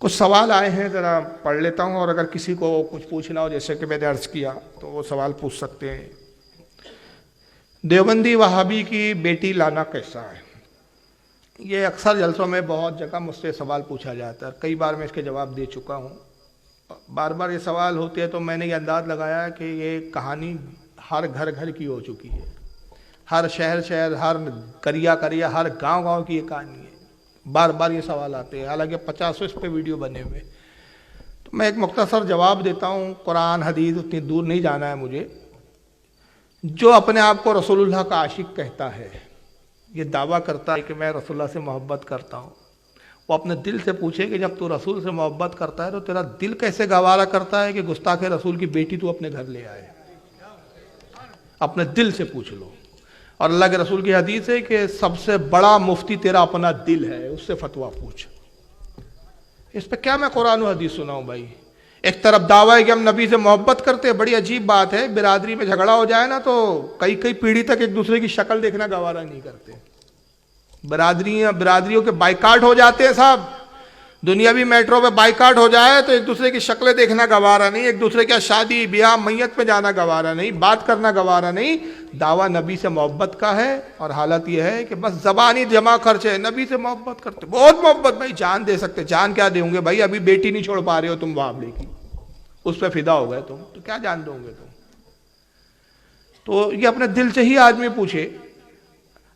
کچھ سوال آئے ہیں، ذرا پڑھ لیتا ہوں، اور اگر کسی کو کچھ پوچھنا ہو جیسے کہ میں نے عرض کیا تو وہ سوال پوچھ سکتے ہیں۔ دیوبندی وہابی کی بیٹی لانا کیسا ہے؟ یہ اکثر جلسوں میں بہت جگہ مجھ سے سوال پوچھا جاتا ہے، کئی بار میں اس کے جواب دے چکا ہوں۔ بار بار یہ سوال ہوتے ہیں تو میں نے یہ انداز لگایا کہ یہ کہانی ہر گھر گھر کی ہو چکی ہے، ہر شہر شہر، ہر کریا کریا، ہر گاؤں گاؤں کی یہ کہانی ہے۔ بار بار یہ سوال آتے ہیں، حالانکہ 50 اس پہ ویڈیو بنے ہوئے۔ تو میں ایک مختصر جواب دیتا ہوں، قرآن حدیث اتنی دور نہیں جانا ہے مجھے۔ جو اپنے آپ کو رسول اللہ کا عاشق کہتا ہے، یہ دعویٰ کرتا ہے کہ میں رسول اللہ سے محبت کرتا ہوں، وہ اپنے دل سے پوچھے کہ جب تو رسول سے محبت کرتا ہے تو تیرا دل کیسے گوارا کرتا ہے کہ گستاخ رسول کی بیٹی تو اپنے گھر لے آئے؟ اپنے دل سے پوچھ لو۔ اور اللہ کے رسول کی حدیث ہے کہ سب سے بڑا مفتی تیرا اپنا دل ہے، اس سے فتویٰ پوچھ۔ اس پہ کیا میں قرآن و حدیث سناؤں بھائی؟ ایک طرف دعویٰ ہے کہ ہم نبی سے محبت کرتے ہیں، بڑی عجیب بات ہے، برادری میں جھگڑا ہو جائے نا تو کئی کئی پیڑھی تک ایک دوسرے کی شکل دیکھنا گوارا نہیں کرتے۔ برادریوں کے بائیکاٹ ہو جاتے ہیں صاحب، دنیاوی میٹرو پہ بائیکاٹ ہو جائے تو ایک دوسرے کی شکلیں دیکھنا گوارا نہیں، ایک دوسرے کے شادی بیاہ میت میں جانا گوارا نہیں، بات کرنا گوارا نہیں۔ دعویٰ نبی سے محبت کا ہے، اور حالت یہ ہے کہ بس زبانی جمع خرچ ہے، نبی سے محبت کرتے، بہت محبت، بھائی جان دے سکتے، جان کیا دیں گے بھائی؟ ابھی بیٹی نہیں چھوڑ پا رہے ہو تم وہابی کی، اس پہ فدا ہو گئے تم، تو کیا جان دو گے تم؟ تو یہ اپنے دل سے ہی آدمی پوچھے۔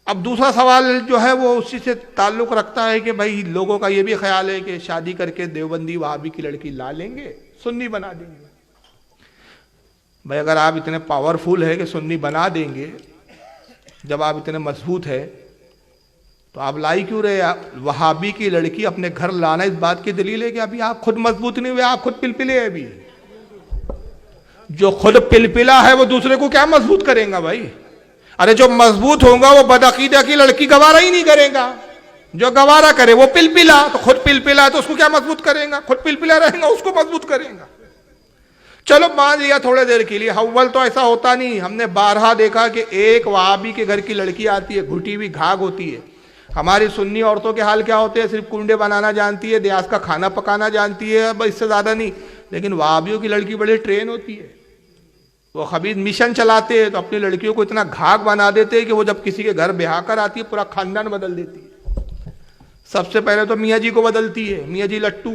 اب دوسرا سوال جو ہے وہ اسی سے تعلق رکھتا ہے کہ بھائی لوگوں کا یہ بھی خیال ہے کہ شادی کر کے دیوبندی وہابی کی لڑکی لا لیں گے، سنی بنا دیں گے۔ بھائی اگر آپ اتنے پاورفل ہے کہ سنی بنا دیں گے، جب آپ اتنے مضبوط ہے تو آپ لائی کیوں رہے؟ وہابی کی لڑکی اپنے گھر لانا اس بات کی دلیل ہے کہ ابھی آپ خود مضبوط نہیں ہوئے، آپ خود پلپلے ہیں۔ ابھی جو خود پلپلا ہے وہ دوسرے کو کیا مضبوط کرے گا بھائی؟ ارے جو مضبوط ہوگا وہ بدعقیدہ کی لڑکی گوارا ہی نہیں کرے گا، جو گوارا کرے وہ پلپلا، تو خود پلپلا ہے تو اس کو کیا مضبوط کرے گا؟ خود پلپلا رہے گا، اس کو مضبوط کرے گا۔ چلو مان لیا تھوڑے دیر کے لیے، اول تو ایسا ہوتا نہیں، ہم نے بارہا دیکھا کہ ایک وہابی کے گھر کی لڑکی آتی ہے، گھٹی ہوئی گھاگ ہوتی ہے۔ ہماری سنی عورتوں کے حال کیا ہوتے ہیں؟ صرف کنڈے بنانا جانتی ہے، دیاس کا کھانا پکانا جانتی ہے، بس اس سے زیادہ نہیں۔ لیکن وہابیوں کی لڑکی بڑی ٹرین ہوتی ہے، وہ خبیث مشن چلاتے ہیں تو اپنی لڑکیوں کو اتنا گھاگ بنا دیتے ہیں کہ وہ جب کسی کے گھر بیاہ کر آتی ہے پورا خاندان بدل دیتی ہے۔ سب سے پہلے تو میاں جی کو بدلتی ہے، میاں جی لٹو،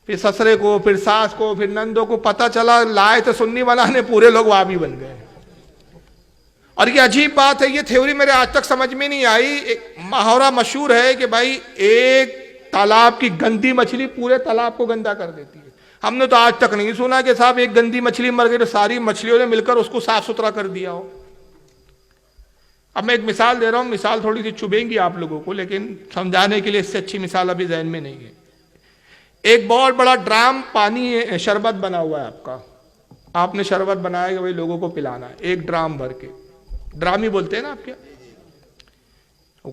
پھر سسرے کو، پھر ساس کو، پھر نندوں کو۔ پتہ چلا لائے تو سنی بنانے، پورے لوگ وہابی بن گئے۔ اور یہ عجیب بات ہے، یہ تھیوری میرے آج تک سمجھ میں نہیں آئی۔ ایک محاورہ مشہور ہے کہ بھائی ایک تالاب کی گندی مچھلی پورے تالاب کو گندا کر دیتی ہے۔ ہم نے تو آج تک نہیں سنا کہ صاحب ایک گندی مچھلی مر گئی تو ساری مچھلیوں نے مل کر اس کو صاف ستھرا کر دیا ہو۔ اب میں ایک مثال دے رہا ہوں، مثال تھوڑی سی چبھیں گی آپ لوگوں کو، لیکن سمجھانے کے لیے اس سے اچھی مثال ابھی ذہن میں نہیں ہے۔ ایک بہت بڑا ڈرام پانی شربت بنا ہوا ہے آپ کا، آپ نے شربت بنایا کہ بھائی لوگوں کو پلانا ہے، ایک ڈرام بھر کے، ڈرام ہی بولتے ہیں نا آپ کے،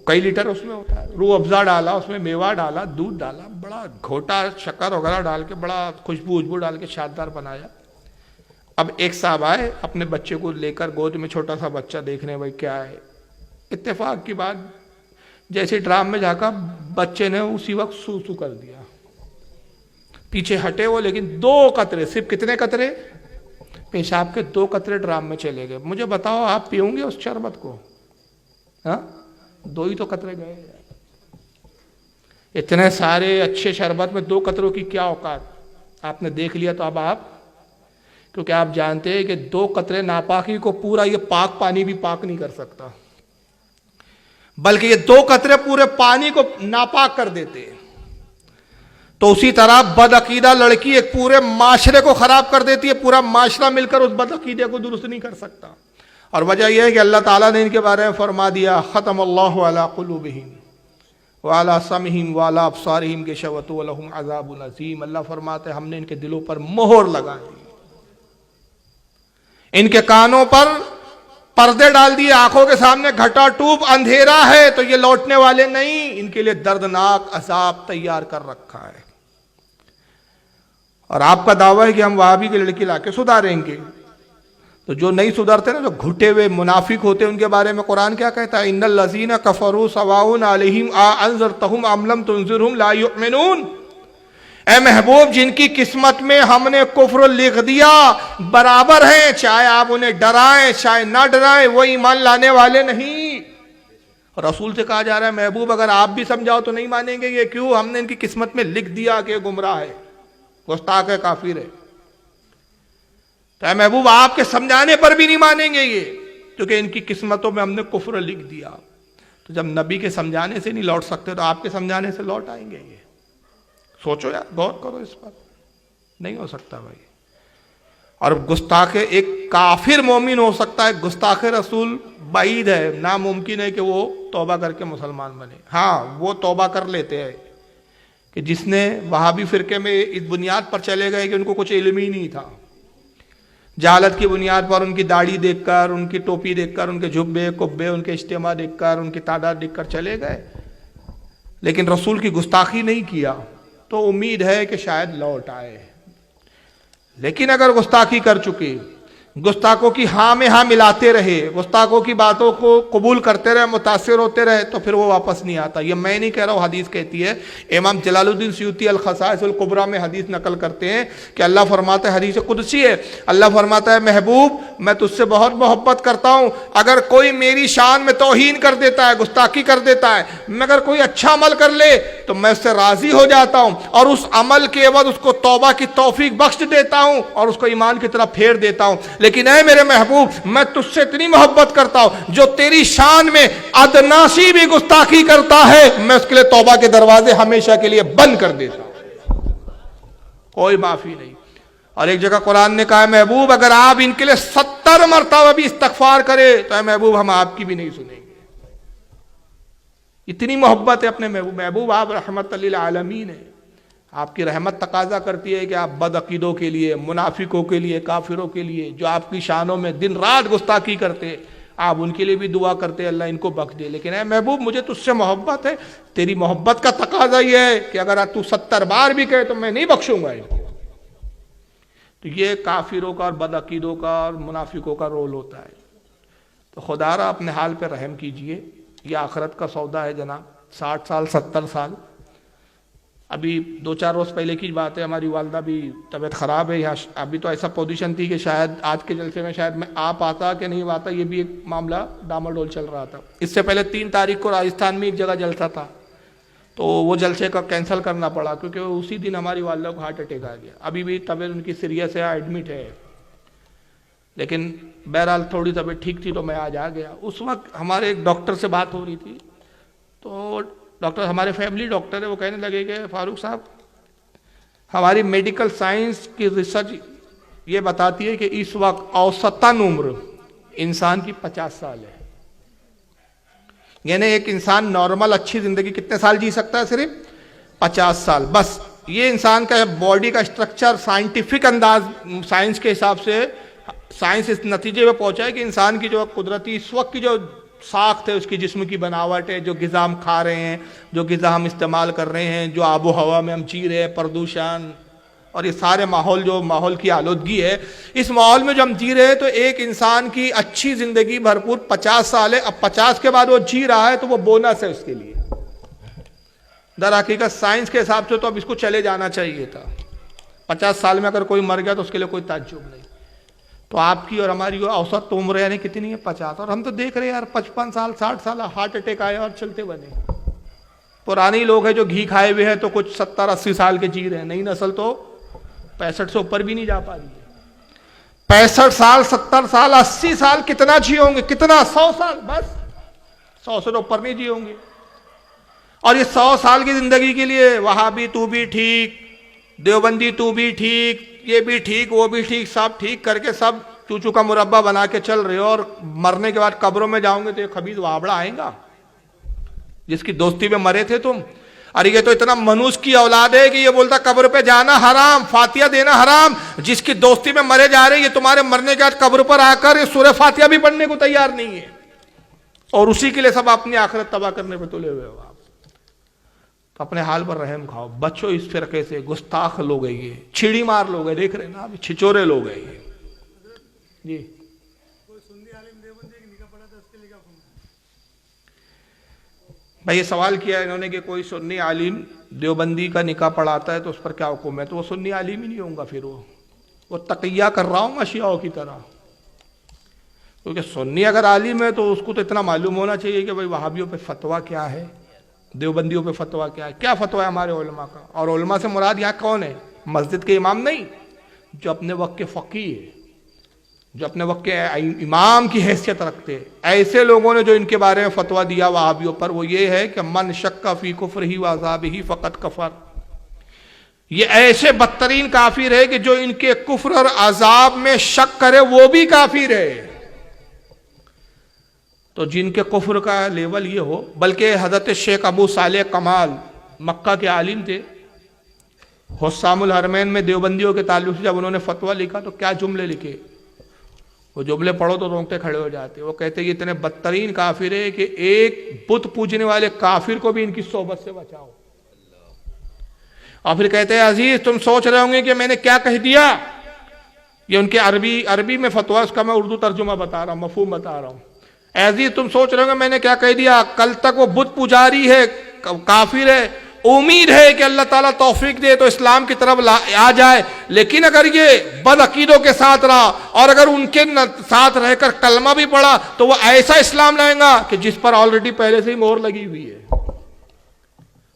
کئی لیٹر اس میں ہوتا ہے۔ روح افزا ڈالا، اس میں میوہ ڈالا، دودھ ڈالا، بڑا گھوٹا شکر وغیرہ ڈال کے بڑا خوشبو ڈال کے شاندار بنایا۔ اب ایک صاحب آئے اپنے بچے کو لے کر، گود میں چھوٹا سا بچہ، دیکھنے بھائی کیا ہے۔ اتفاق کی بات، جیسے ڈرام میں جا کر بچے نے اسی وقت سو کر دیا۔ پیچھے ہٹے وہ، لیکن 2 قطرے، صرف کتنے قطرے؟ پیشاب کے 2 قطرے ڈرام میں چلے گئے۔ مجھے بتاؤ آپ پیوں گے اس شربت کو؟ ہاں، 2 ہی تو قطرے گئے۔ اتنے سارے اچھے شربت میں 2 قطروں کی کیا اوقات؟ آپ نے دیکھ لیا تو اب آپ، کیونکہ آپ جانتے ہیں کہ 2 قطرے ناپاکی کو پورا یہ پاک پانی بھی پاک نہیں کر سکتا، بلکہ یہ 2 قطرے پورے پانی کو ناپاک کر دیتے ہیں۔ تو اسی طرح بدعقیدہ لڑکی ایک پورے معاشرے کو خراب کر دیتی ہے، پورا معاشرہ مل کر اس بدعقیدے کو درست نہیں کر سکتا۔ اور وجہ یہ ہے کہ اللہ تعالیٰ نے ان کے بارے میں فرما دیا، ختم اللہ علی قلوبہم وعلی سمعہم وعلی ابصارہم غشاوۃ ولہم عذاب عظیم۔ اللہ فرماتے ہیں ہم نے ان کے دلوں پر مہر لگا دی، ان کے کانوں پر پردے ڈال دیے، آنکھوں کے سامنے گھٹا ٹوپ اندھیرا ہے، تو یہ لوٹنے والے نہیں، ان کے لیے دردناک عذاب تیار کر رکھا ہے۔ اور آپ کا دعویٰ ہے کہ ہم وہابی کی لڑکی لا کے سدھاریں گے، تو جو نہیں سدھرتے نا، جو گھٹے ہوئے منافق ہوتے ہیں، ان کے بارے میں قرآن کیا کہتا ہے؟ ان الذین کفروا سواء علیہم انذرتہم ام لم تنذرہم لا یؤمنون۔ اے محبوب، جن کی قسمت میں ہم نے کفر لکھ دیا، برابر ہیں، چاہے آپ انہیں ڈرائیں چاہے نہ ڈرائیں، وہ ایمان لانے والے نہیں۔ رسول سے کہا جا رہا ہے محبوب اگر آپ بھی سمجھاؤ تو نہیں مانیں گے، یہ کیوں؟ ہم نے ان کی قسمت میں لکھ دیا کہ گمراہ ہے، گستاخ ہے، کافر ہے۔ تو اے محبوب آپ کے سمجھانے پر بھی نہیں مانیں گے یہ، کیونکہ ان کی قسمتوں میں ہم نے کفر لکھ دیا۔ تو جب نبی کے سمجھانے سے نہیں لوٹ سکتے تو آپ کے سمجھانے سے لوٹ آئیں گے یہ؟ سوچو یار، غور کرو اس پر، نہیں ہو سکتا بھائی۔ اور گستاخ ایک کافر مومن ہو سکتا ہے، گستاخ رسول بعید ہے، ناممکن ہے کہ وہ توبہ کر کے مسلمان بنے۔ ہاں وہ توبہ کر لیتے ہیں کہ جس نے وہابی فرقے میں اس بنیاد پر چلے گئے کہ ان کو کچھ علم ہی نہیں تھا، جہالت کی بنیاد پر ان کی داڑھی دیکھ کر، ان کی ٹوپی دیکھ کر، ان کے جھبے کبے، ان کے اجتماع دیکھ کر، ان کی تعداد دیکھ کر چلے گئے، لیکن رسول کی گستاخی نہیں کیا، تو امید ہے کہ شاید لوٹ آئے۔ لیکن اگر گستاخی کر چکے، گستاخوں کی ہاں میں ہاں ملاتے رہے، گستاخوں کی باتوں کو قبول کرتے رہے، متاثر ہوتے رہے، تو پھر وہ واپس نہیں آتا۔ یہ میں نہیں کہہ رہا ہوں، حدیث کہتی ہے۔ امام جلال الدین سیوطی الخصائص الکبریٰ میں حدیث نقل کرتے ہیں کہ اللہ فرماتا ہے، حدیث قدسی ہے، اللہ فرماتا ہے محبوب میں تجھ سے بہت محبت کرتا ہوں، اگر کوئی میری شان میں توہین کر دیتا ہے، گستاخی کر دیتا ہے، مگر کوئی اچھا عمل کر لے تو میں اس سے راضی ہو جاتا ہوں، اور اس عمل کے عوض اس کو توبہ کی توفیق بخش دیتا ہوں اور اس کو ایمان کی طرف پھیر دیتا ہوں۔ لیکن اے میرے محبوب میں تجھ سے اتنی محبت کرتا ہوں، جو تیری شان میں ادنا سی بھی گستاخی کرتا ہے میں اس کے لیے توبہ کے دروازے ہمیشہ کے لیے بند کر دیتا ہوں، کوئی معافی نہیں۔ اور ایک جگہ قرآن نے کہا ہے محبوب اگر آپ ان کے لیے 70 مرتبہ بھی استغفار کرے تو اے محبوب ہم آپ کی بھی نہیں سنیں گے۔ اتنی محبت ہے اپنے محبوب۔ محبوب آپ رحمت للعالمین ہیں، آپ کی رحمت تقاضا کرتی ہے کہ آپ بد عقیدوں کے لیے، منافقوں کے لیے، کافروں کے لیے، جو آپ کی شانوں میں دن رات گستاخی کرتے، آپ ان کے لیے بھی دعا کرتے اللہ ان کو بخش دے۔ لیکن اے محبوب مجھے تجھ سے محبت ہے، تیری محبت کا تقاضا یہ ہے کہ اگر تو 70 بار بھی کہے تو میں نہیں بخشوں گا ان کو۔ تو یہ کافروں کا اور بد عقیدوں کا اور منافقوں کا رول ہوتا ہے۔ تو خدا را اپنے حال پہ رحم کیجئے، یہ آخرت کا سودا ہے جناب۔ 60 سال 70 سال، ابھی 2-4 روز پہلے کی بات ہے، ہماری والدہ بھی طبیعت خراب ہے یہاں، ابھی تو ایسا پوزیشن تھی کہ شاید آج کے جلسے میں شاید میں آ پاتا کہ نہیں پاتا، یہ بھی ایک معاملہ ڈاماڈول چل رہا تھا۔ اس سے پہلے 3 تاریخ کو راجستھان میں ایک جگہ جلسہ تھا، تو وہ جلسے کا کینسل کرنا پڑا کیونکہ اسی دن ہماری والدہ کو ہارٹ اٹیک آ گیا۔ ابھی بھی طبیعت ان کی سیریس ہے، ایڈمٹ ہے، لیکن بہرحال تھوڑی طبیعت ٹھیک تھی تو میں آج آ گیا۔ اس وقت ہمارے ایک ڈاکٹر سے بات ہو رہی تھی، تو ڈاکٹر ہمارے فیملی ڈاکٹر ہے، وہ کہنے لگے کہ فاروق صاحب ہماری میڈیکل سائنس کی ریسرچ یہ بتاتی ہے کہ اس وقت اوسطاً عمر انسان کی 50 سال ہے، یعنی ایک انسان نارمل اچھی زندگی کتنے سال جی سکتا ہے؟ صرف 50 سال بس۔ یہ انسان کا باڈی کا اسٹرکچر سائنٹیفک انداز، سائنس کے حساب سے سائنس اس نتیجے پہ پہنچا ہے کہ انسان کی جو قدرتی اس وقت کی جو ساخت ہے، اس کی جسم کی بناوٹ ہے، جو غذا ہم کھا رہے ہیں، جو غذا ہم استعمال کر رہے ہیں، جو آب و ہوا میں ہم جی رہے ہیں، پردوشن اور یہ سارے ماحول، جو ماحول کی آلودگی ہے، اس ماحول میں جو ہم جی رہے ہیں، تو ایک انسان کی اچھی زندگی بھرپور 50 سال ہے۔ اب 50 کے بعد وہ جی رہا ہے تو وہ بونس ہے اس کے لیے۔ در حقیقت سائنس کے حساب سے تو اب اس کو چلے جانا چاہیے تھا۔ 50 سال میں اگر کوئی مر گیا تو اس کے لیے کوئی تعجب نہیں۔ تو آپ کی اور ہماری اوسط عمر یعنی کتنی ہے؟ 50۔ اور ہم تو دیکھ رہے ہیں یار 55 سال 60 سال ہارٹ اٹیک آیا اور چلتے بنے۔ پرانی لوگ ہیں جو گھی کھائے ہوئے ہیں تو کچھ 70-80 سال کے جی رہے ہیں، نئی نسل تو 65 سے اوپر بھی نہیں جا پا رہی ہے۔ 65 سال 70 سال 80 سال کتنا جی ہوں گے؟ کتنا؟ 100 سال بس، 100 سے اوپر نہیں جی ہوں گے۔ اور یہ 100 سال کی زندگی کے لیے وہابی تو بھی ٹھیک، دیوبندی تو بھی ٹھیک، یہ بھی ٹھیک، وہ بھی ٹھیک، سب ٹھیک کر کے سب چوچو کا مربع بنا کے چل رہے ہو، اور مرنے کے بعد قبروں میں جاؤں گے تو یہ خبیث وابڑا آئے گا جس کی دوستی میں مرے تھے تم۔ ارے یہ تو اتنا منوس کی اولاد ہے کہ یہ بولتا قبر پہ جانا حرام، فاتحہ دینا حرام، جس کی دوستی میں مرے جا رہے، یہ تمہارے مرنے کے بعد قبر پر آ کر سورہ فاتحہ بھی پڑھنے کو تیار نہیں ہے، اور اسی کے لیے سب اپنی آخرت تباہ کرنے پہ تلے ہوئے ہو آپ۔ تو اپنے حال پر رحم کھاؤ، بچو اس فرقے سے، گستاخ لوگ ہیں یہ، چھڑی مار لوگ ہیں، دیکھ رہے ہیں نا ابھی، چھچورے لوگ ہیں یہ جی۔ بھائی یہ سوال کیا ہے انہوں نے کہ کوئی سنی عالم دیوبندی کا نکاح پڑھاتا ہے تو اس پر کیا حکم ہے؟ تو وہ سنی عالم ہی نہیں ہوں گا، پھر وہ تقیہ کر رہا ہوں گا شیعوں کی طرح. کیونکہ سنی اگر عالم ہے تو اس کو تو اتنا معلوم ہونا چاہیے کہ بھائی وہابیوں پہ فتویٰ کیا ہے، دیوبندیوں پہ فتویٰ کیا ہے، کیا فتویٰ ہے ہمارے علماء کا. اور علماء سے مراد یہاں کون ہے؟ مسجد کے امام نہیں، جو اپنے وقت کے فقیہ ہے، جو اپنے وقت کے امام کی حیثیت رکھتے. ایسے لوگوں نے جو ان کے بارے میں فتویٰ دیا وہابیوں پر، وہ یہ ہے کہ من شک فی کفرہ و عذابہ فقد کفر. یہ ایسے بدترین کافر ہے کہ جو ان کے کفر اور عذاب میں شک کرے وہ بھی کافر ہے. تو جن کے کفر کا لیول یہ ہو، بلکہ حضرت شیخ ابو صالح کمال مکہ کے عالم تھے، حسام الحرمین میں دیوبندیوں کے تعلق سے جب انہوں نے فتویٰ لکھا تو کیا جملے لکھے، وہ جملے پڑھو تو رونگٹے کھڑے ہو جاتے. وہ کہتے ہیں یہ اتنے بدترین کافر ہے کہ ایک بت پوجنے والے کافر کو بھی ان کی صحبت سے بچاؤ. اور پھر کہتے ہیں عزیز تم سوچ رہے ہوں گے کہ میں نے کیا کہہ دیا. یہ ان کے عربی میں فتویٰ، اس کا میں اردو ترجمہ بتا رہا ہوں، مفہوم بتا رہا ہوں. عزیز تم سوچ رہے ہوں گے میں نے کیا کہہ دیا، کل تک وہ بت پجاری ہے، کافر ہے، امید ہے کہ اللہ تعالیٰ توفیق دے تو اسلام کی طرف آ جائے. لیکن اگر یہ بد عقیدوں کے ساتھ رہا اور اگر ان کے ساتھ رہ کر کلمہ بھی پڑھا تو وہ ایسا اسلام لائیں گا کہ جس پر آلریڈی پہلے سے ہی مہر لگی ہوئی ہے.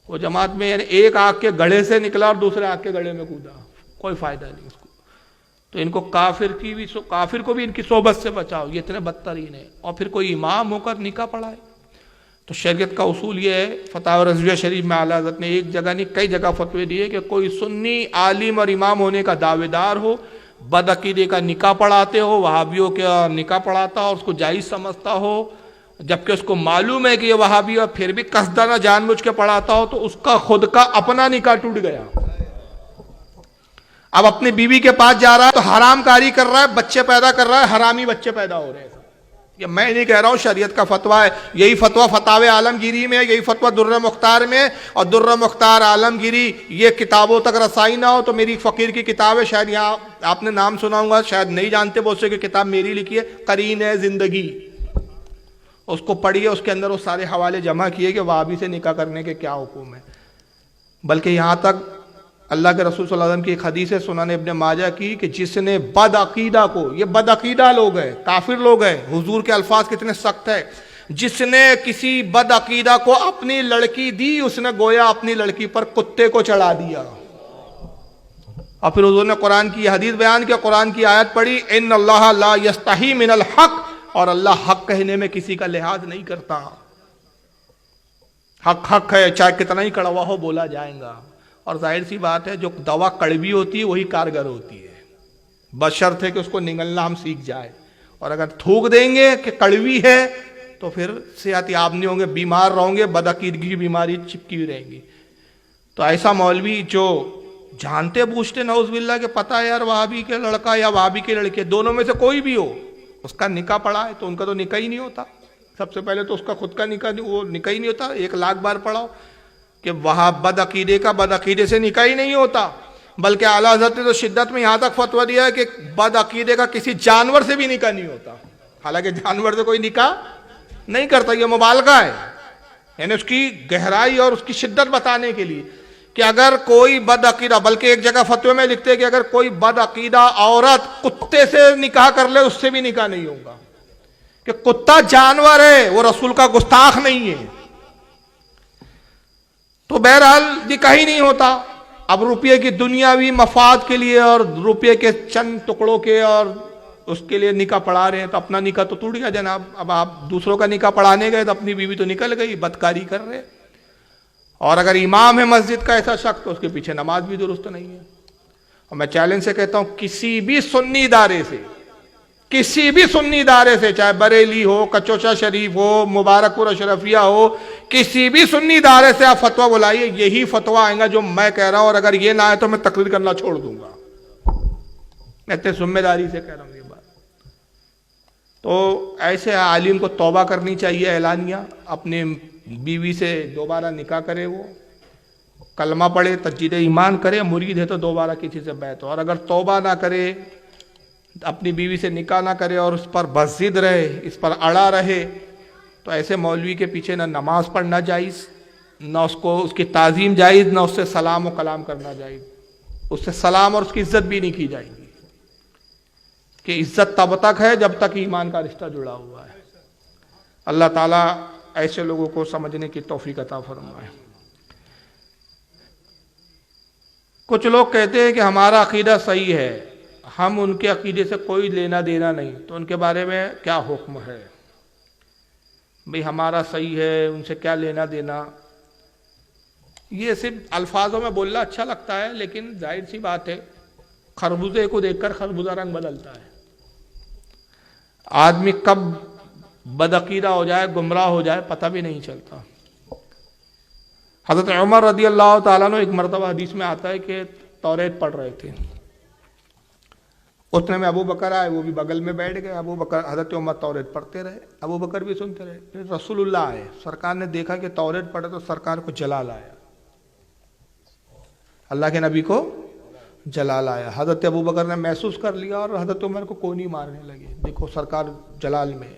وہ جماعت میں یعنی ایک آنکھ کے گڑھے سے نکلا اور دوسرے آنکھ کے گڑھے میں کودا، کوئی فائدہ نہیں اس کو. تو ان کو کافر کو بھی ان کی صحبت سے بچاؤ، یہ اتنے بدترین ہے. اور پھر کوئی امام ہو کر نکاح پڑھائے. تو شریعت کا اصول یہ ہے، فتاوی رضویہ شریف میں اعلیٰ حضرت نے ایک جگہ نہیں کئی جگہ فتوے دیے کہ کوئی سنی عالم اور امام ہونے کا دعوے دار ہو، بد عقیدے کا نکاح پڑھاتے ہو، وہابیوں کا نکاح پڑھاتا ہو، اس کو جائز سمجھتا ہو، جبکہ اس کو معلوم ہے کہ یہ وہابی اور پھر بھی قصدانہ جان بوجھ کے پڑھاتا ہو، تو اس کا خود کا اپنا نکاح ٹوٹ گیا. اب اپنی بیوی کے پاس جا رہا ہے تو حرام کاری کر رہا ہے، بچے پیدا کر رہا ہے، حرامی بچے پیدا ہو رہے ہیں. یہ میں نہیں کہہ رہا ہوں، شریعت کا فتویٰ ہے. یہی فتویٰ فتاوی عالمگیری میں، یہی فتویٰ در مختار میں. اور در مختار عالمگیری یہ کتابوں تک رسائی نہ ہو تو میری فقیر کی کتاب ہے، شاید یہاں آپ نے نام سنا ہوگا، شاید نہیں جانتے بہت سے، کہ کتاب میری لکھی ہے، قرین زندگی. اس کو پڑھیے، اس کے اندر وہ سارے حوالے جمع کیے کہ وہابی سے نکاح کرنے کے کیا حکم ہے. بلکہ یہاں تک اللہ کے رسول صلی اللہ علیہ وسلم کی ایک حدیث ہے سنن ابن ماجہ کی کہ جس نے بد عقیدہ کو، یہ بد عقیدہ لوگ ہیں، کافر لوگ ہیں، حضور کے الفاظ کتنے سخت ہے، جس نے کسی بد عقیدہ کو اپنی لڑکی دی، اس نے گویا اپنی لڑکی پر کتے کو چڑھا دیا. اور پھر حضور نے قرآن کی یہ حدیث بیان کیا، قرآن کی آیت پڑھی، ان اللہ لا یستحی من الحق، اور اللہ حق کہنے میں کسی کا لحاظ نہیں کرتا. حق حق ہے، چاہے کتنا ہی کڑوا ہو بولا جائے گا. اور ظاہر سی بات ہے جو دوا کڑوی ہوتی ہے وہی کارگر ہوتی ہے، بشرط ہے کہ اس کو نگلنا ہم سیکھ جائے. اور اگر تھوک دیں گے کہ کڑوی ہے تو پھر صحت یاب نہیں ہوں گے، بیمار رہوں گے، بدعقیدگی کی بیماری چپکی ہوئی رہیں گی. تو ایسا مولوی جو جانتے بوجھتے نعوذ باللہ کہ پتہ ہے یار وہابی کے لڑکا یا وہابی کے لڑکے دونوں میں سے کوئی بھی ہو، اس کا نکاح پڑھا ہے تو ان کا تو نکاح ہی نہیں ہوتا. سب سے پہلے تو اس کا خود کا نکاح وہ نکاح ہی نہیں ہوتا. 1,00,000 بار پڑھاؤ کہ وہاں بد عقیدے سے نکاح ہی نہیں ہوتا. بلکہ اعلیٰ حضرت نے تو شدت میں یہاں تک فتویٰ دیا ہے کہ بد عقیدے کا کسی جانور سے بھی نکاح نہیں ہوتا. حالانکہ جانور سے کوئی نکاح نہیں کرتا، یہ مبالغہ ہے، یعنی اس کی گہرائی اور اس کی شدت بتانے کے لیے کہ اگر کوئی بد عقیدہ، بلکہ ایک جگہ فتوے میں لکھتے کہ اگر کوئی بد عقیدہ عورت کتے سے نکاح کر لے اس سے بھی نکاح نہیں ہوگا، کہ کتا جانور ہے، وہ رسول کا گستاخ نہیں ہے. تو بہرحال نکاح ہی نہیں ہوتا. اب روپیے کی دنیاوی مفاد کے لیے اور روپیے کے چند ٹکڑوں کے اور اس کے لیے نکاح پڑھا رہے ہیں تو اپنا نکاح تو ٹوٹ گیا جناب. اب آپ دوسروں کا نکاح پڑھانے گئے تو اپنی بیوی تو نکل گئی، بدکاری کر رہے. اور اگر امام ہے مسجد کا ایسا شخص تو اس کے پیچھے نماز بھی درست نہیں ہے. اور میں چیلنج سے کہتا ہوں کسی بھی سنی ادارے سے چاہے بریلی ہو، کچوچا شریف ہو، مبارک پور اشرفیہ ہو، کسی بھی سنی ادارے سے آپ فتویٰ بلائیے، یہی فتویٰ آئیں گا جو میں کہہ رہا ہوں. اور اگر یہ نہ آئے تو میں تقریر کرنا چھوڑ دوں گا. میں اتنے ذمہ داری سے کہہ رہا ہوں یہ بات. تو ایسے عالم کو توبہ کرنی چاہیے اعلانیہ، اپنے بیوی سے دوبارہ نکاح کرے، وہ کلمہ پڑھے، تجدید ایمان کرے، مرید ہے تو دوبارہ کسی سے بیعت ہو. اور اگر توبہ نہ کرے، اپنی بیوی سے نکاح نہ کرے اور اس پر بس ضد رہے، اس پر اڑا رہے، تو ایسے مولوی کے پیچھے نہ نماز پڑھنا جائز، نہ اس کو اس کی تعظیم جائز، نہ اس سے سلام و کلام کرنا جائز، اس سے سلام اور اس کی عزت بھی نہیں کی جائے گی، کہ عزت تب تک ہے جب تک ایمان کا رشتہ جڑا ہوا ہے۔ اللہ تعالیٰ ایسے لوگوں کو سمجھنے کی توفیق عطا فرمائے۔ کچھ لوگ کہتے ہیں کہ ہمارا عقیدہ صحیح ہے، ہم ان کے عقیدے سے کوئی لینا دینا نہیں، تو ان کے بارے میں کیا حکم ہے؟ بھئی ہمارا صحیح ہے، ان سے کیا لینا دینا؟ یہ صرف الفاظوں میں بولنا اچھا لگتا ہے، لیکن ظاہر سی بات ہے، خربوزے کو دیکھ کر خربوزہ رنگ بدلتا ہے۔ آدمی کب بدعقیدہ ہو جائے، گمراہ ہو جائے، پتہ بھی نہیں چلتا۔ حضرت عمر رضی اللہ تعالیٰ عنہ ایک مرتبہ حدیث میں آتا ہے کہ توریت پڑھ رہے تھے، اتنے میں ابو بکر آئے، وہ بھی بغل میں بیٹھ گئے، ابو بکر حضرت عمر توریت پڑھتے رہے، ابو بکر بھی سنتے رہے، پھر رسول اللہ آئے، سرکار نے دیکھا کہ توریت پڑھے تو سرکار کو جلال آیا، اللہ کے نبی کو جلال آیا۔ حضرت ابو بکر نے محسوس کر لیا اور حضرت عمر کو کونی مارنے لگے، دیکھو سرکار جلال میں۔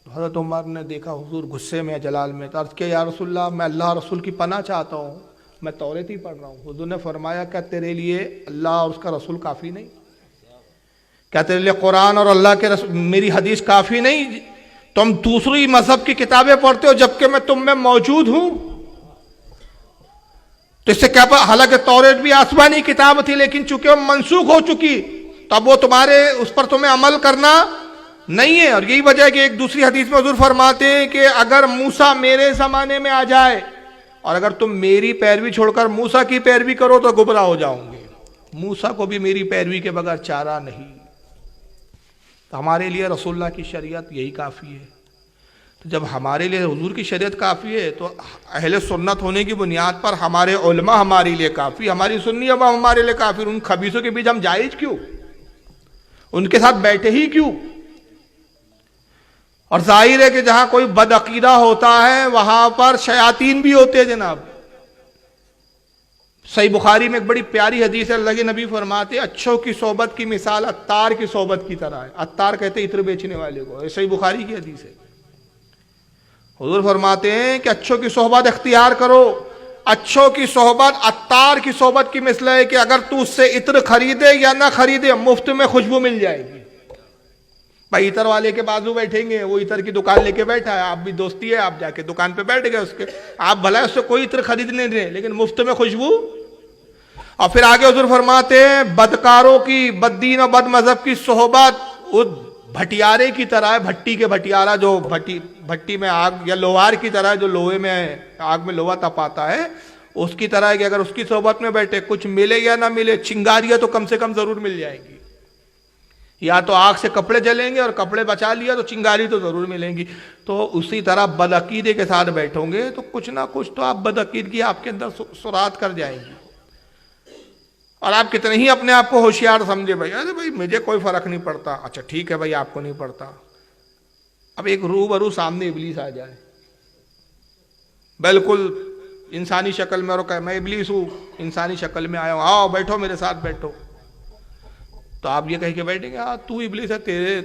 حضرت عمر نے دیکھا حضور غصے میں جلال میں، تو عرض کیا یا رسول اللہ میں اللہ رسول کی پناہ چاہتا ہوں، میں توریت ہی پڑھ رہا ہوں۔ حضور نے فرمایا کیا تیرے لیے اللہ اور اس کا رسول کافی نہیں؟ کیا تیرے لیے قرآن اور اللہ کے رسول میری حدیث کافی نہیں؟ تم دوسری مذہب کی کتابیں پڑھتے ہو جبکہ میں تم میں موجود ہوں، تو اس سے کیا پتا، حالانکہ توریت بھی آسمانی کتاب تھی لیکن چونکہ وہ منسوخ ہو چکی، تو اب وہ تمہارے اس پر تمہیں عمل کرنا نہیں ہے۔ اور یہی وجہ ہے کہ ایک دوسری حدیث میں حضور فرماتے ہیں کہ اگر موسیٰ میرے زمانے میں آ جائے اور اگر تم میری پیروی چھوڑ کر موسیٰ کی پیروی کرو تو گمراہ ہو جاؤں گے، موسیٰ کو بھی میری پیروی کے بغیر چارہ نہیں۔ تو ہمارے لیے رسول اللہ کی شریعت یہی کافی ہے۔ تو جب ہمارے لیے حضور کی شریعت کافی ہے تو اہل سنت ہونے کی بنیاد پر ہمارے علماء ہمارے لیے کافی، ہماری سنی اب ہمارے لیے کافی، ان خبیثوں کے بیچ ہم جائز کیوں، ان کے ساتھ بیٹھے ہی کیوں؟ اور ظاہر ہے کہ جہاں کوئی بد عقیدہ ہوتا ہے وہاں پر شیاطین بھی ہوتے ہیں جناب۔ صحیح بخاری میں ایک بڑی پیاری حدیث ہے، اللہ کے نبی فرماتے ہیں اچھوں کی صحبت کی مثال عطار کی صحبت کی طرح ہے۔ عطار کہتے ہیں عطر بیچنے والے کو، یہ صحیح بخاری کی حدیث ہے۔ حضور فرماتے ہیں کہ اچھوں کی صحبت اختیار کرو، اچھوں کی صحبت عطار کی صحبت کی مثل ہے کہ اگر تو اس سے عطر خریدے یا نہ خریدے مفت میں خوشبو مل جائے گی۔ بھائی عطر والے کے بازو بیٹھیں گے، وہ عطر کی دکان لے کے بیٹھا ہے، آپ بھی دوستی ہے، آپ جا کے دکان پہ بیٹھ گئے اس کے، آپ بھلا اس سے کوئی عطر خرید نہیں رہے لیکن مفت میں خوشبو۔ اور پھر آگے حضور فرماتے ہیں بدکاروں کی، بد دین اور بد مذہب کی صحبت اس بھٹیارے کی طرح ہے، بھٹی کے بھٹیارا جو بھٹی میں آگ یا لوہار کی طرح ہے جو لوہے میں آگ میں لوہا تپاتا ہے، اس کی طرح ہے کہ اگر اس کی صحبت میں بیٹھے کچھ ملے یا نہ ملے، چنگاریاں تو کم سے کم ضرور مل جائیں گی، یا تو آگ سے کپڑے جلیں گے اور کپڑے بچا لیا تو چنگاری تو ضرور ملیں گی۔ تو اسی طرح بدعقیدے کے ساتھ بیٹھوں گے تو کچھ نہ کچھ تو آپ بدعقیدگی آپ کے اندر سرات کر جائیں گی، اور آپ کتنے ہی اپنے آپ کو ہوشیار سمجھے، بھائی ارے بھائی مجھے کوئی فرق نہیں پڑتا، اچھا ٹھیک ہے بھائی آپ کو نہیں پڑتا، اب ایک روبرو سامنے ابلیس آ جائے بالکل انسانی شکل میں اور کہ میں ابلیس ہوں، انسانی شکل میں آیا ہوں، آؤ بیٹھو میرے ساتھ بیٹھو، تو آپ یہ کہہ کے بیٹھیں گے ہاں تو ابلیس ہے،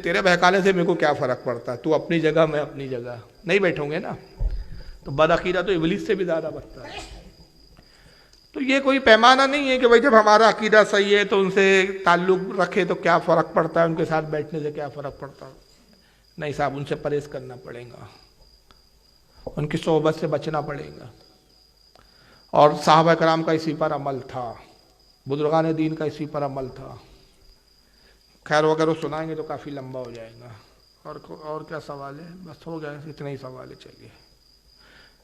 تیرے بہکانے سے میرے کو کیا فرق پڑتا ہے، تو اپنی جگہ میں اپنی جگہ، نہیں بیٹھوں گے نا۔ تو بدعقیدہ تو ابلیس سے بھی زیادہ بدتا ہے۔ تو یہ کوئی پیمانہ نہیں ہے کہ بھائی جب ہمارا عقیدہ صحیح ہے تو ان سے تعلق رکھے تو کیا فرق پڑتا ہے، ان کے ساتھ بیٹھنے سے کیا فرق پڑتا ہے، نہیں صاحب ان سے پرہیز کرنا پڑے گا، ان کی صحبت سے بچنا پڑے گا۔ اور صحابہ کرام کا اسی پر عمل تھا، بزرگان دین کا اسی پر عمل تھا۔ خیر وغیرہ سنائیں گے تو کافی لمبا ہو جائے گا۔ اور کیا سوال ہے؟ بس ہو گیا، اتنے ہی سوال ہے۔ چلیے،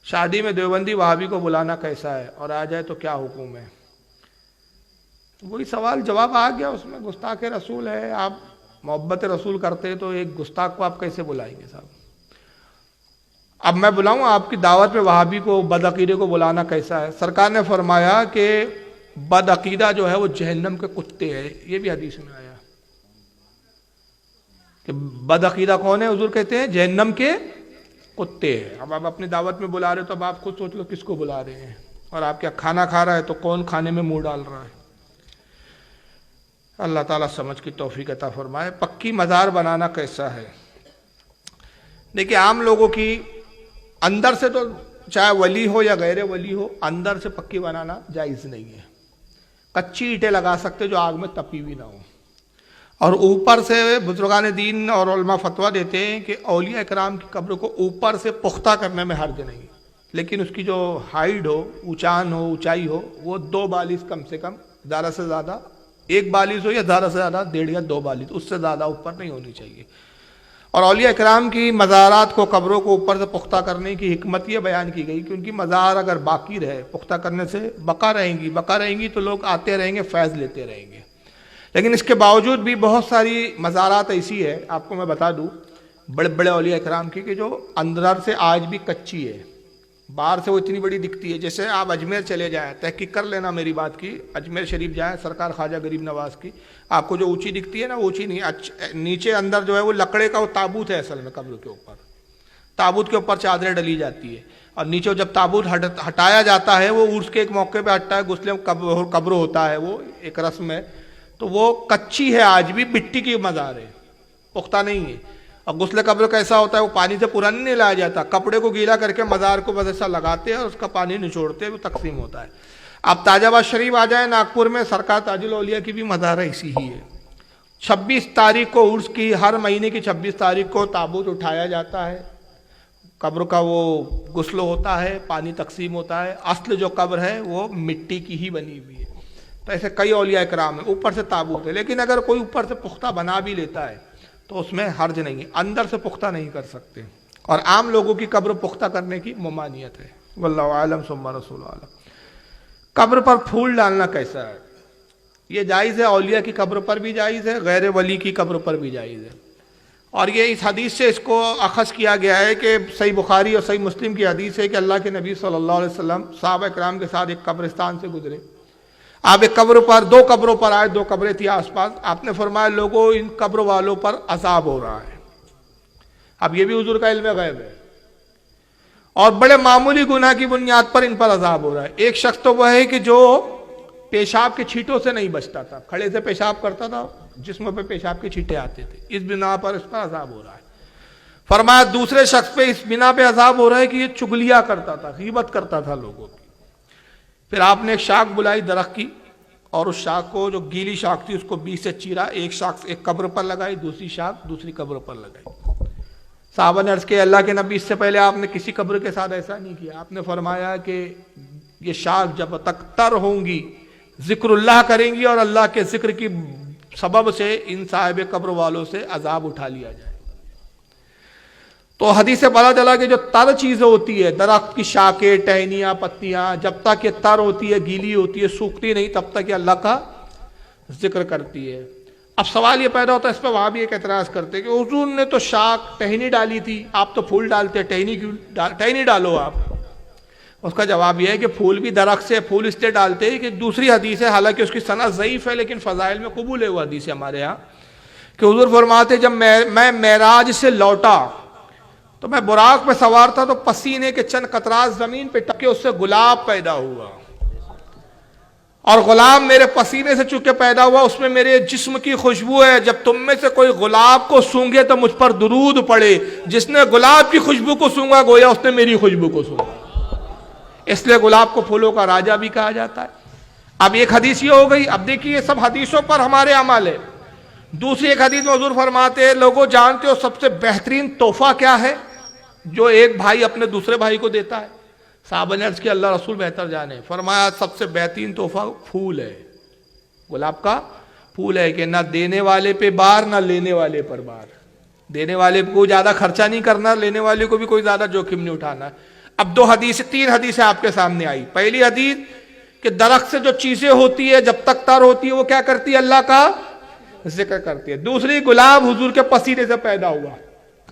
شادی میں دیوبندی وہابی کو بلانا کیسا ہے، اور آ جائے تو کیا حکم ہے؟ وہی سوال جواب آ گیا اس میں، گستاخ رسول ہے، آپ محبت رسول کرتے تو ایک گستاخ کو آپ کیسے بلائیں گے صاحب؟ اب میں بلاؤں آپ کی دعوت میں وہابی کو، بدعقیدے کو بلانا کیسا ہے؟ سرکار نے فرمایا کہ بدعقیدہ جو ہے وہ جہنم کے کتے ہے، یہ بھی حدیث میں آیا کہ بدعقیدہ کون ہے؟ حضور کہتے ہیں جہنم کے کتے ہیں۔ اب آپ اپنی دعوت میں بلا رہے تو اب آپ خود سوچ لو کس کو بلا رہے ہیں، اور آپ کیا کھانا کھا رہا ہے تو کون کھانے میں منہ ڈال رہا ہے۔ اللہ تعالیٰ سمجھ کی توفیق عطا فرمائے۔ پکی مزار بنانا کیسا ہے؟ دیکھیں عام لوگوں کی اندر سے تو چاہے ولی ہو یا غیر ولی ہو اندر سے پکی بنانا جائز نہیں ہے. کچی اینٹیں لگا سکتے جو آگ میں تپی ہوئی نہ ہو. اور اوپر سے بزرگان دین اور علماء فتویٰ دیتے ہیں کہ اولیاء اکرام کی قبر کو اوپر سے پختہ کرنے میں حرج نہیں، لیکن اس کی جو ہائٹ ہو، اونچان ہو، اونچائی ہو، وہ 2 بالش کم سے کم، زیادہ سے زیادہ 1 بالش ہو یا زیادہ سے زیادہ 1.5 یا 2 بالش، اس سے زیادہ اوپر نہیں ہونی چاہیے. اور اولیاء اکرام کی مزارات کو، قبروں کو اوپر سے پختہ کرنے کی حکمت یہ بیان کی گئی کہ ان کی مزار اگر باقی رہے، پختہ کرنے سے بقا رہیں گی تو لوگ آتے رہیں گے، فیض لیتے رہیں گے. لیکن اس کے باوجود بھی بہت ساری مزارات ایسی ہے، آپ کو میں بتا دوں، بڑے بڑے اولیاء اکرام کی کہ جو اندر سے آج بھی کچی ہے. باہر سے وہ اتنی بڑی دکھتی ہے. جیسے آپ اجمیر چلے جائیں، تحقیق کر لینا میری بات کی، اجمیر شریف جائیں سرکار خواجہ غریب نواز کی، آپ کو جو اونچی دکھتی ہے نا، وہ اونچی نہیں، نیچے اندر جو ہے وہ لکڑے کا وہ تابوت ہے اصل میں. قبر کے اوپر تابوت کے اوپر چادریں ڈلی جاتی ہے، اور نیچے جب تابوت ہٹایا جاتا ہے، وہ عرس کے ایک موقع پہ ہٹتا ہے، غسل قبر ہوتا ہے، وہ ایک رسم ہے. تو وہ کچی ہے، آج بھی مٹی کی مزار ہے، پختہ نہیں ہے. اور غسل قبر کیسا ہوتا ہے، وہ پانی سے پورا نہیں لایا جاتا، کپڑے کو گیلا کر کے مزار کو بس ایسا لگاتے ہیں اور اس کا پانی نچوڑتے ہیں، وہ تقسیم ہوتا ہے. آپ تاج آباد شریف آ جائیں، ناگپور میں سرکار تاج الاولیاء کی بھی مزار ایسی ہی ہے. 26 تاریخ کو عرس کی، ہر مہینے کی 26 تاریخ کو تابوت اٹھایا جاتا ہے، قبر کا وہ غسل ہوتا ہے، پانی تقسیم ہوتا ہے. اصل جو قبر ہے وہ مٹی کی ہی بنی ہوئی ہے. تو ایسے کئی اولیاء اکرام ہیں، اوپر سے تابوت ہے. لیکن اگر کوئی اوپر سے پختہ بنا بھی لیتا ہے تو اس میں حرج نہیں ہے، اندر سے پختہ نہیں کر سکتے. اور عام لوگوں کی قبر پختہ کرنے کی ممانعت ہے. واللہ عالم ثم رسول عالم. قبر پر پھول ڈالنا کیسا ہے؟ یہ جائز ہے، اولیاء کی قبر پر بھی جائز ہے، غیر ولی کی قبر پر بھی جائز ہے. اور یہ اس حدیث سے اس کو اخذ کیا گیا ہے کہ صحیح بخاری اور صحیح مسلم کی حدیث ہے کہ اللہ کے نبی صلی اللہ علیہ وسلم صحابہ اکرام کے ساتھ ایک قبرستان سے گزرے. آپ ایک قبر پر، 2 قبروں پر آئے، 2 قبریں تھیں آس پاس. آپ نے فرمایا لوگوں ان قبر والوں پر عذاب ہو رہا ہے. اب یہ بھی حضور کا علم غیب ہے، اور بڑے معمولی گناہ کی بنیاد پر ان پر عذاب ہو رہا ہے. ایک شخص تو وہ ہے کہ جو پیشاب کے چھینٹوں سے نہیں بچتا تھا، کھڑے سے پیشاب کرتا تھا، جسم پہ پیشاب کے چھینٹے آتے تھے، اس بنا پر اس پر عذاب ہو رہا ہے. فرمایا دوسرے شخص پہ اس بنا پہ عذاب ہو رہا ہے کہ یہ چغلیاں کرتا تھا، غیبت کرتا تھا لوگوں کی. پھر آپ نے ایک شاخ بلائی درخت کی، اور اس شاخ کو، جو گیلی شاخ تھی، اس کو 20 سے چیرا، ایک شاخ ایک قبر پر لگائی، دوسری شاخ دوسری قبر پر لگائی. صحابہ نے عرض کیا اللہ کے نبی اس سے پہلے آپ نے کسی قبر کے ساتھ ایسا نہیں کیا. آپ نے فرمایا کہ یہ شاخ جب تک تر ہوں گی، ذکر اللہ کریں گی، اور اللہ کے ذکر کی سبب سے ان صاحب قبر والوں سے عذاب اٹھا لیا جائے. تو حدیث سے پتہ چلا کہ جو تر چیزیں ہوتی ہے، درخت کی شاخیں، ٹہنیاں، پتیاں، جب تک یہ تر ہوتی ہے، گیلی ہوتی ہے، سوکھتی نہیں، تب تک یہ اللہ کا ذکر کرتی ہے. اب سوال یہ پیدا ہوتا ہے، اس پہ وہاں بھی ایک اعتراض کرتے کہ حضور نے تو شاخ ٹہنی ڈالی تھی، آپ تو پھول ڈالتے، ٹہنی ڈالو آپ. اس کا جواب یہ ہے کہ پھول بھی درخت سے، پھول اس لیے ڈالتے ہیں کہ دوسری حدیث ہے، حالانکہ اس کی سند ضعیف ہے لیکن فضائل میں قبول ہے وہ حدیث ہے ہمارے ہاں، کہ حضور فرماتے جب میں معراج سے لوٹا تو میں براق پہ سوار تھا، تو پسینے کے چند قطرات زمین پہ ٹپکے، اس سے گلاب پیدا ہوا، اور غلام میرے پسینے سے چونکہ پیدا ہوا، اس میں میرے جسم کی خوشبو ہے. جب تم میں سے کوئی گلاب کو سونگے تو مجھ پر درود پڑے، جس نے گلاب کی خوشبو کو سونگا گویا اس نے میری خوشبو کو سونگا. اس لیے گلاب کو پھولوں کا راجا بھی کہا جاتا ہے. اب ایک حدیث یہ ہو گئی. اب دیکھیے یہ سب حدیثوں پر ہمارے عمل ہے. دوسری ایک حدیث میں حضور فرماتے ہیں لوگوں جانتے ہو سب سے بہترین تحفہ کیا ہے جو ایک بھائی اپنے دوسرے بھائی کو دیتا ہے؟ صحابہ نے عرض کیا اللہ رسول بہتر جانے. فرمایا سب سے بہترین تحفہ پھول ہے، گلاب کا پھول ہے، کہ نہ دینے والے پہ بار نہ لینے والے پر بار. دینے والے کو زیادہ خرچہ نہیں کرنا، لینے والے کو بھی کوئی زیادہ جوخم نہیں اٹھانا. اب 3 حدیثیں آپ کے سامنے آئی. پہلی حدیث کہ درخت سے جو چیزیں ہوتی ہے جب تک تر ہوتی ہے وہ کیا کرتی ہے؟ اللہ کا ذکر کرتی ہے. دوسری گلاب حضور کے پسینے سے پیدا ہوا.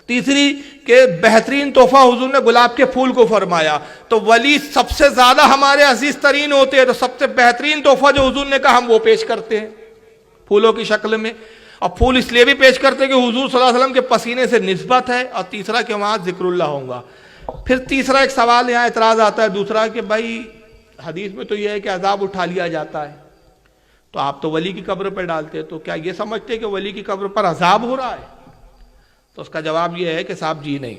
تیسری کہ بہترین تحفہ حضور نے گلاب کے پھول کو فرمایا. تو ولی سب سے زیادہ ہمارے عزیز ترین ہوتے ہیں، تو سب سے بہترین تحفہ جو حضور نے کہا ہم وہ پیش کرتے ہیں پھولوں کی شکل میں. اور پھول اس لیے بھی پیش کرتے ہیں کہ حضور صلی اللہ علیہ وسلم کے پسینے سے نسبت ہے، اور تیسرا کہ وہاں ذکر اللہ ہوگا. پھر تیسرا ایک سوال یہاں اعتراض آتا ہے دوسرا کہ بھائی حدیث میں تو یہ ہے کہ عذاب اٹھا لیا جاتا ہے، تو آپ تو ولی کی قبر پر ڈالتے ہیں، تو کیا یہ سمجھتے ہیں کہ ولی کی قبر پر عذاب ہو رہا ہے؟ تو اس کا جواب یہ ہے کہ صاحب جی نہیں،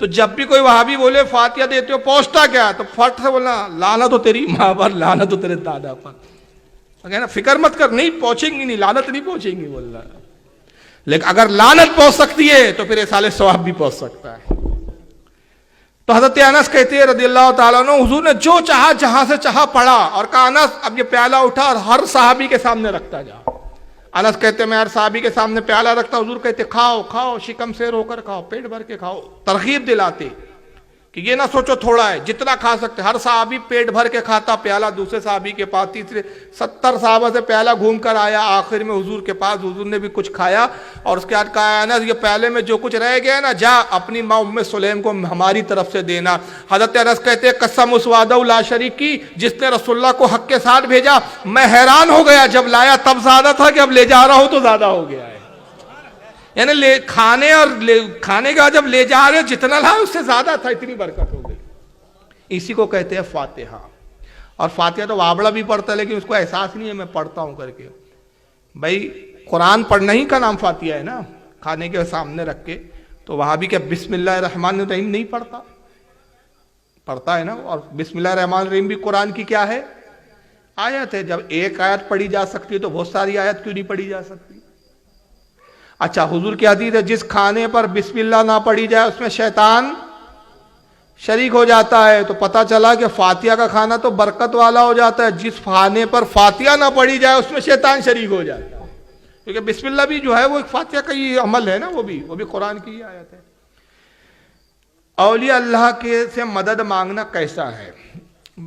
تو جب بھی کوئی وہابی بولے فاتحہ دیتے ہو پہنچتا کیا، تو فٹ سے بولنا لعنت تو تیری ماں پر، لعنت تو تیرے دادا پر. نا فکر مت کر، نہیں پہنچیں گی، نہیں لعنت نہیں پہنچیں گی بول رہا. لیکن اگر لعنت پہنچ سکتی ہے تو پھر سال ثواب بھی پہنچ سکتا ہے. تو حضرت انس کہتے ہیں رضی اللہ تعالیٰ عنہ، حضور نے جو چاہا جہاں سے چاہا پڑھا، اور کہا انس اب یہ پیالہ اٹھا اور ہر صحابی کے سامنے رکھتا جا. انس کہتے میں ہر صحابی کے سامنے پیالہ رکھتا. حضور کہتے کھاؤ کھاؤ، شکم سیر ہو کر کھاؤ، پیٹ بھر کے کھاؤ. ترغیب دلاتے کہ یہ نہ سوچو تھوڑا ہے، جتنا کھا سکتے. ہر صحابی پیٹ بھر کے کھاتا، پیالہ دوسرے صحابی کے پاس، تیسرے 70 صحابہ سے پیالہ گھوم کر آیا، آخر میں حضور کے پاس. حضور نے بھی کچھ کھایا اور اس کے بعد کہا انس یہ پیالے میں جو کچھ رہ گیا نا، جا اپنی ماں ام سلیم کو ہماری طرف سے دینا. حضرت انس کہتے قسم اس وعدہ لا شریک کی جس نے رسول اللہ کو حق کے ساتھ بھیجا، میں حیران ہو گیا، جب لایا تب زیادہ تھا کہ اب لے جا رہا ہوں تو زیادہ ہو گیا ہے. یعنی کھانے کا جب لے جا رہے جتنا لا اس سے زیادہ تھا، اتنی برکت ہو گئی. اسی کو کہتے ہیں فاتحہ. اور فاتحہ تو وابڑا بھی پڑھتا ہے لیکن اس کو احساس نہیں ہے میں پڑھتا ہوں کر کے. بھائی قرآن پڑھنا ہی کا نام فاتحہ ہے نا، کھانے کے سامنے رکھ کے. تو وہاں بھی کیا بسم اللہ الرحمن الرحیم نہیں پڑھتا؟ پڑھتا ہے نا. اور بسم اللہ الرحمن الرحیم بھی قرآن کی کیا ہے؟ آیت ہے. جب ایک آیت پڑھی جا سکتی ہے تو بہت ساری آیت کیوں نہیں پڑھی جا سکتی؟ اچھا حضور کی حدیث ہے جس کھانے پر بسم اللہ نہ پڑھی جائے اس میں شیطان شریک ہو جاتا ہے. تو پتہ چلا کہ فاتحہ کا کھانا تو برکت والا ہو جاتا ہے، جس کھانے پر فاتحہ نہ پڑھی جائے اس میں شیطان شریک ہو جاتا ہے. کیونکہ بسم اللہ بھی جو ہے وہ ایک فاتحہ کا ہی عمل ہے نا، وہ بھی قرآن کی ہی آیت ہے. اولیاء اللہ کے سے مدد مانگنا کیسا ہے؟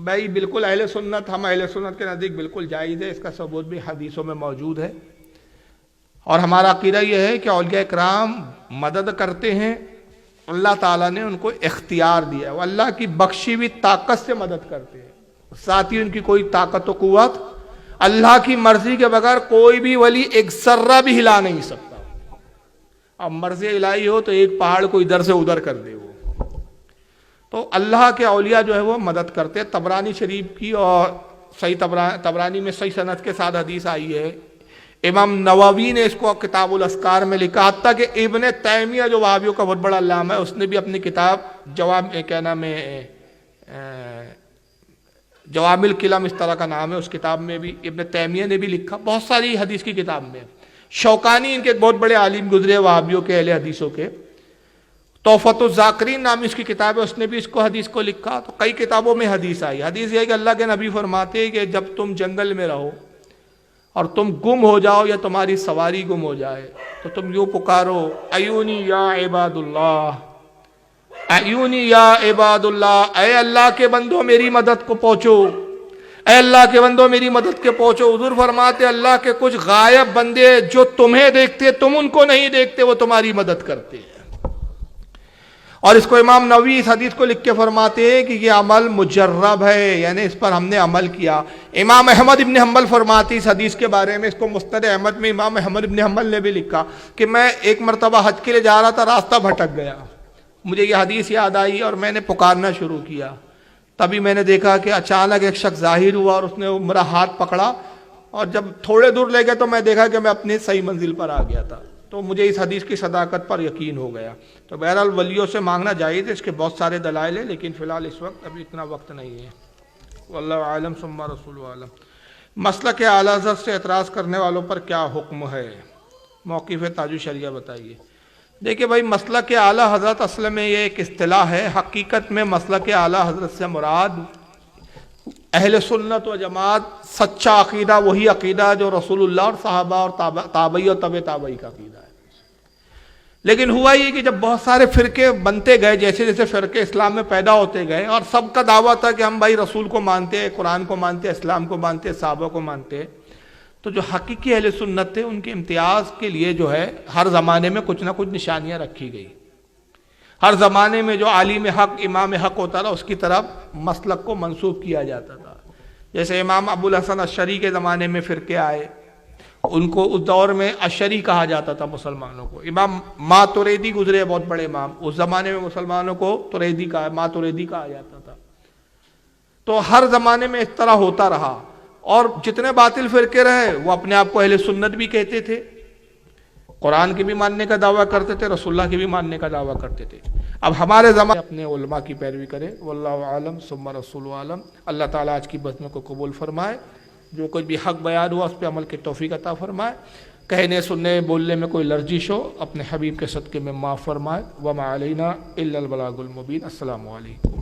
بھائی بالکل اہل سنت، ہم اہل سنت کے نزدیک بالکل جائز ہے. اس کا ثبوت بھی حدیثوں میں موجود ہے. اور ہمارا عقیدہ یہ ہے کہ اولیاء اکرام مدد کرتے ہیں، اللہ تعالیٰ نے ان کو اختیار دیا ہے، وہ اللہ کی بخشی ہوئی طاقت سے مدد کرتے ہیں. ساتھ ہی ان کی کوئی طاقت و قوت، اللہ کی مرضی کے بغیر کوئی بھی ولی ایک ذرہ بھی ہلا نہیں سکتا. اب مرضی الہی ہو تو ایک پہاڑ کو ادھر سے ادھر کر دے وہ. تو اللہ کے اولیاء جو ہے وہ مدد کرتے ہیں. طبرانی شریف کی اور صحیح طبرانی میں صحیح سند کے ساتھ حدیث آئی ہے. امام نووی نے اس کو کتاب الاذکار میں لکھا. حتیٰ کہ ابن تیمیہ جو وہابیوں کا بہت بڑا علامہ ہے، اس نے بھی اپنی کتاب جوامع الکلم اس طرح کا نام ہے، اس کتاب میں بھی ابن تیمیہ نے بھی لکھا. بہت ساری حدیث کی کتاب میں. شوکانی ان کے بہت بڑے عالم گزرے وہابیوں کے اہل حدیثوں کے، تحفۃ الذاکرین نام اس کی کتاب ہے، اس نے بھی اس کو حدیث کو لکھا. تو کئی کتابوں میں حدیث آئی. حدیث یہ ہے کہ اللہ کے نبی فرماتے ہیں کہ جب تم جنگل میں رہو اور تم گم ہو جاؤ یا تمہاری سواری گم ہو جائے تو تم یوں پکارو ایونی یا عباد اللہ، ایونی یا عباد اللہ، اے اللہ کے بندوں میری مدد کو پہنچو، اے اللہ کے بندوں میری مدد کے پہنچو. حضور فرماتے اللہ کے کچھ غائب بندے جو تمہیں دیکھتے تم ان کو نہیں دیکھتے، وہ تمہاری مدد کرتے ہیں. اور اس کو امام نووی اس حدیث کو لکھ کے فرماتے ہیں کہ یہ عمل مجرب ہے، یعنی اس پر ہم نے عمل کیا. امام احمد ابن حنبل فرماتے اس حدیث کے بارے میں، اس کو مسند احمد میں امام احمد ابن حنبل نے بھی لکھا کہ میں ایک مرتبہ حج کے لیے جا رہا تھا، راستہ بھٹک گیا، مجھے یہ حدیث یاد آئی اور میں نے پکارنا شروع کیا. تبھی میں نے دیکھا کہ اچانک ایک شخص ظاہر ہوا اور اس نے میرا ہاتھ پکڑا، اور جب تھوڑے دور لے گئے تو میں دیکھا کہ میں اپنی صحیح منزل پر آ گیا تھا. تو مجھے اس حدیث کی صداقت پر یقین ہو گیا. تو بہرحال ولیوں سے مانگنا جائز ہے، اس کے بہت سارے دلائل ہیں، لیکن فی الحال اس وقت ابھی اتنا وقت نہیں ہے. واللہ عالم ثم رسول عالم. مسلک اعلیٰ حضرت سے اعتراض کرنے والوں پر کیا حکم ہے؟ موقف تاج الشریعہ بتائیے. دیکھیں بھائی، مسلک اعلیٰ حضرت اصل میں یہ ایک اصطلاح ہے. حقیقت میں مسلک اعلیٰ حضرت سے مراد اہل سنت و جماعت سچا عقیدہ وہی عقیدہ جو رسول اللہ اور صحابہ اور تابعی اور تبع تابعی کا عقیدہ ہے. لیکن ہوا یہ کہ جب بہت سارے فرقے بنتے گئے، جیسے جیسے فرقے اسلام میں پیدا ہوتے گئے، اور سب کا دعویٰ تھا کہ ہم بھائی رسول کو مانتے ہیں، قرآن کو مانتے ہیں، اسلام کو مانتے ہیں، صحابہ کو مانتے ہیں، تو جو حقیقی اہل سنت تھے ان کے امتیاز کے لیے جو ہے ہر زمانے میں کچھ نہ کچھ نشانیاں رکھی گئی. ہر زمانے میں جو عالم حق امام حق ہوتا رہا اس کی طرف مسلک کو منسوب کیا جاتا تھا. جیسے امام ابو الحسن اشعری کے زمانے میں فرقے آئے، ان کو اس دور میں اشعری کہا جاتا تھا مسلمانوں کو. امام ماتریدی گزرے، بہت بڑے امام، اس زمانے میں مسلمانوں کو ماتریدی کہا جاتا تھا. تو ہر زمانے میں اس طرح ہوتا رہا، اور جتنے باطل فرقے رہے وہ اپنے آپ کو اہل سنت بھی کہتے تھے، قرآن کے بھی ماننے کا دعویٰ کرتے تھے، رسول اللہ کے بھی ماننے کا دعویٰ کرتے تھے. اب ہمارے زمانے اپنے علماء کی پیروی کرے. واللہ عالم ثم رسول عالم. اللہ تعالیٰ آج کی بزم کو قبول فرمائے. جو کچھ بھی حق بیان ہوا اس پہ عمل کی توفیق عطا فرمائے. کہنے سننے بولنے میں کوئی لرزش ہو اپنے حبیب کے صدقے میں معاف فرمائے. وما علینا الا البلاغ المبین. السلام علیکم.